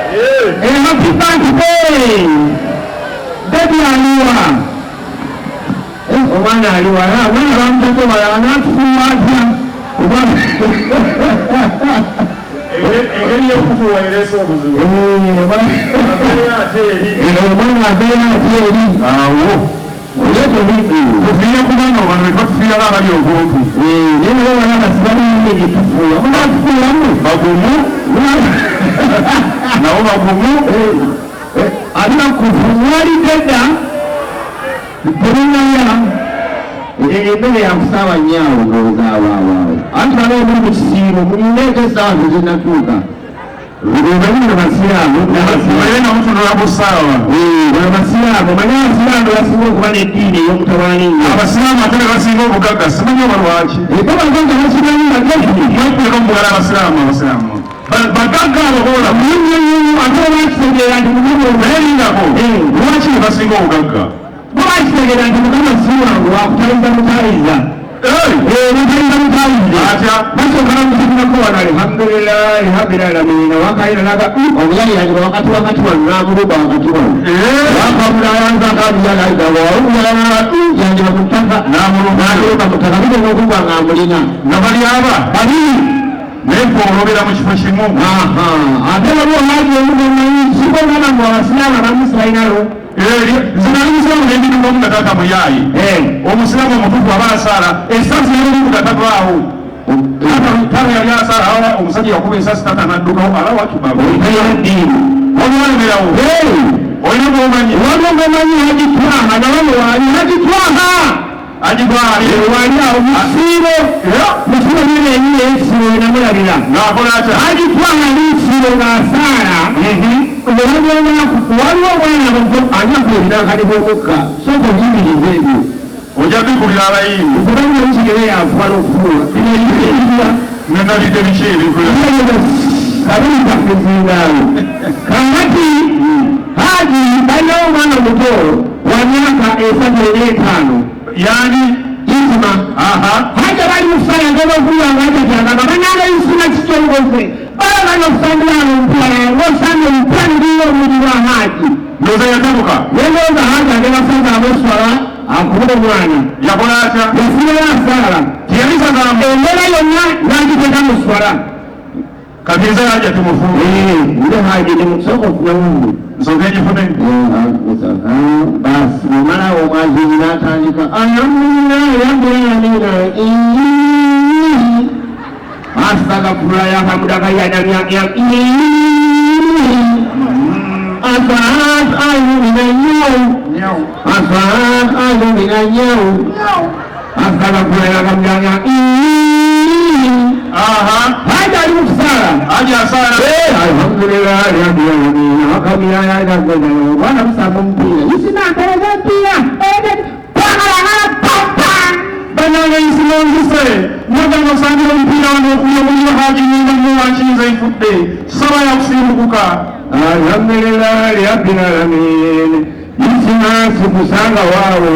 Happy birthday! Baby Aliwa. Omwana Aliwa. Omwana bamutako balana kufumaza. Engeri y'okufuwa ereese obuzibu. Omwana abeera ate eri awo. Tufiire kubanga abantu ne batufiirako abali okumpi. Naye nabo balaba sibalinde gye tufuula. Munafuulamu bagumu. Nabo bagumu. Alina kufuwalidde dda terinaya emmere yakusaawa nnyawo ndowooza awaawaawo. Anti baba omuli mu kisiimo mulindeeko essaawa tezinnatuuka. Bano basiraamu namutunula ku ssaawa. Bano basiraamu manye abasiraamu basinga okuba n'eddiini ey'omutawaana ennyo. Abasiraamu ate ne basinga obugagga simanyi oba lwaki. Bagagga bakimanyi bagagga. Mwekuleko mugala abasiraamu. Bagagga abo boola. Ate bakitegeera nti mukama nayelindako. Lwaki ne basinga obugagga? Bo bakitegeera nti mukama si wangu wakutaliza mutaliza. Basooka bamuzikinako wano alhamdulillahi rabbil aalamiina wakaira naga obuyayiranira wakati wano namuluba wakati wano wakamulayanzako abuyalaga yanjira mu ttaka namuluba mu ttaka bigenda okuba nga amulina nga bali aba babiri naye olobera mu kifo kimu. Ate waliwo haji omugemanyi sikongana mu abasiraamu abamusirainalo zinalimusiramu n'ebintu omugataga muyaayi omusiraamu omutufu aba asaala esasi yalimugatavaawo tata yali asaala awa omusajja yakuba esasi tata naddukawo alawo akibaoyaddiini omuwalemerawo olina bwomanyi waliwo bwomanyi hagitwaha nabamu wali hagitwaha agitwale wali awo musiiro musiiro nyine enyine esiiro enamulabira ng'akola atya hagitwaha n'esiiro ng'asaala waliwo omwana muto anyakuebinankani bwomukka soka oyimiriza ebyo ojja bikulira abayimbi kubanga ekigere yafuba n'okufuula nenalidde biki kabiri kakuzingaawo kakati haji balina omwana muto wa myaka 35 yani isima haja bali musaya ngaba okuyanga atatanganga bananga isima kikyongoze baba nokusangulano mpala ngosanga empangiriyo omuli wa haji ndoza yatabuka nendoza haji agebasanga aboswala akuba omwana yakola atya yafunira asaala tiyalisagalamu embera yonna nagiteka muswala kabiza haja tumufunga nde haji nimusoka okunamundu nsonga egifune basi omalawo omwazini natandika alhamdulillahi rabbil aalamiina astagfirullah ya hamdaka ya namya asaat ayu minanyau asaat ayu minanyau astagfirullah ya hamdaka haja alimusala haja asala alhamdulillah rabbil alamin wakamia ya rabbil wana msamu mpira isina karaza mpira bananga isinonzise naganga osangire omupiira wano okuyomuliyo haji nyinga muwankiriza ifudde saba yakusimbukuka alhamdulillah rabbil alamin isina sikusanga waawo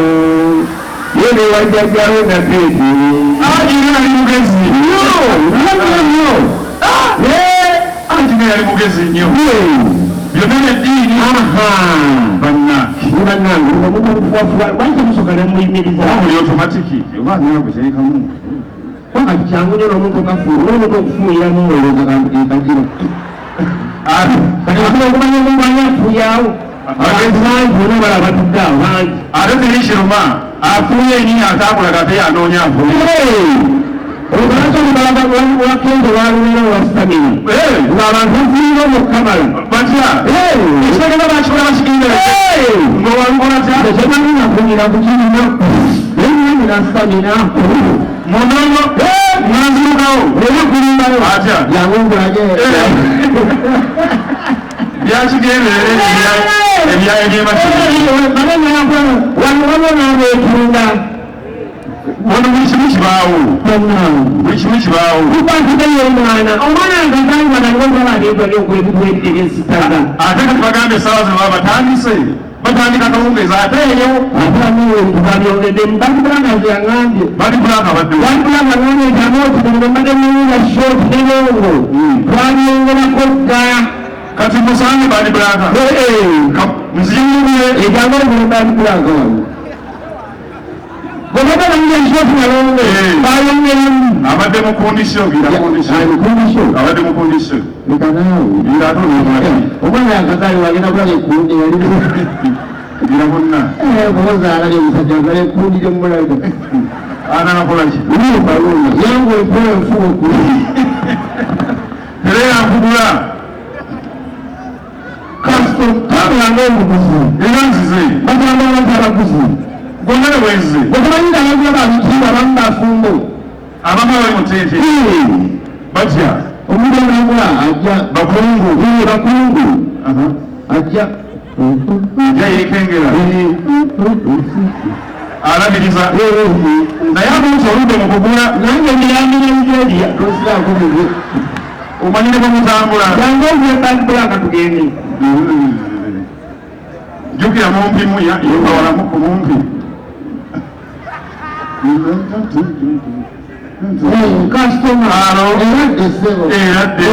yene wajjajawo na peti haji ali mugezi nnyo haji ali mugezi nnyo byonna neddiini bannange omukufuwafuwa lwaki musoka nemuyimiriza buli otomatiki oba naguteekamu wakati kyangu nyo n'omuntu okafuula n'omuntu okufuuyiramu olowooza kankiro kati okumanya omumanya afuuyawo abantu bangi bona bala batudde awo bangi ate terikiruma afuuye ennyo ataakulaga ate yanoonya afuuye olugalaza olugalaga lwakende lwalumira olwasitamina ng'abantu bafuuyira omukamala batya ekitegeeza bakikola bakigendera ng'owalukola tya ekyemaninafunira ku kirina enyamina sitamina munono mwanzirukawo eyakulimbayo atya yangungulage byakigenderere ebyayegematwaliwabonabetunda ono buli kimu kibaawo buli kimu kibaawo ukwatiddeyo omwana ngatanibanagobalabebaliokwebikweddebyesitaga ate katubagambe esaawa zino baba batandise batandika kawungeeza ate eyo ataniwetubabyogedde mubakibulanga zeyangambye balibulanga badde balibulanga nonetamootidembadde muwuga shoti nebongo twabyongerako dda kati musange bali blaga nziyumye egambo bali blaga Bogota nje nshoti nalonge bayongera abadde mu condition abadde mu condition nikanawo irato n'omwana omwana yakazali wagenda kulaba ekundi yali gira bonna boza alali omusajja azala ekundi lyomulaga anakola ki balunga yangu epola enfuba okuli era yankugula kasito kakulanga omuguzi era nzize bakulanga abantu abaguzi gonna ne bwenzize okumanyira abagula babitiibwa abamu bafumbo abamu abali mu tente batya omuntu anagula ajja bakungu ajja ajja yeekengera alabiriza naye abantu oludde mu kugula nange mirambira nigeria tosiraako muze omanyire bamutambula jange ovyebagulanga tugende jukira mumpimu yekawalamu ku mumpi eradde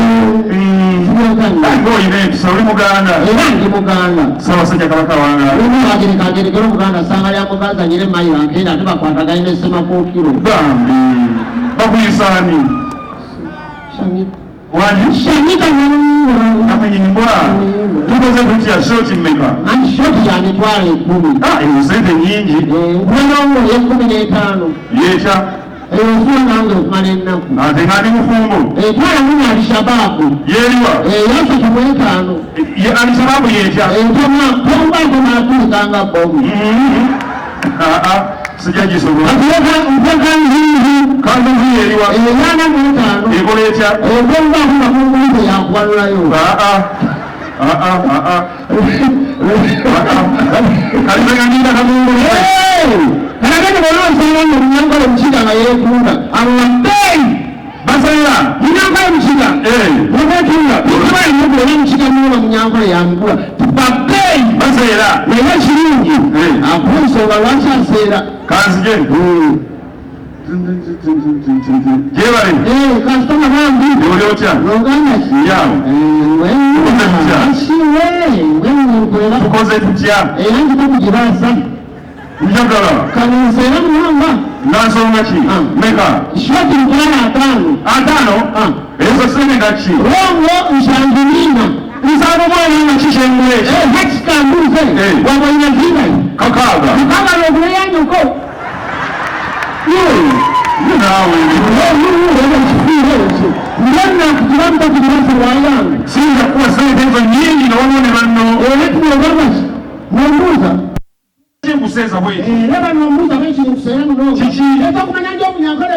ng'olina empisa oli muganda era ndi muganda Ssaabasajja Kabaka wange kageregera omuganda sanga lya muganza nyire mayi ankenda ate bakwataganye ne Ssemakookiro bambi bakuyisaani wani Shamika namenyimbwa tukoze tutya shoti mmeka anti shoti ya mitwalo 10 sente nyingi ngweno ye 15 yecha eyo nange okumala ennaku ate nga ndi mufumbo twala muno alishababu yeriwa yasatu mu 5 alishababu yecha tombakonaatulikanga bomu sijagisobola mpaka nzinzi kanduzi yeriwa yana mu 5 ekola etya bombakumakumulite yakuwalulayo kalimeganira kamungulu kalagene bonosanga mu munyankole omukiga nga yeekunda awabeyi basayira munyankole omukiga mubetunga tubayimugola omukiga muba munyankole yamugula tubabeyi basayira naye kirungi akuwa ensonga lwaki aseera kanzige gyebale kasitoma bambi oli otya oganda yawo tukoze tutya era ntikakugibasa njagala kanisa era muwanga nansonga ki meka shoti mutwala 5 ezo sente ngaki rongo nshanginina nsaba omwana nga kishengule hakikambuze wabaina zinai kakaaga mukama loguleyanyuko naawe siyinza kuwa sente ezo nyingi nowamone banno nombuuza kimbuseeza bweki era banombuuza bwekintu kuseera muno Kiki? eta kumanya nti omunyankole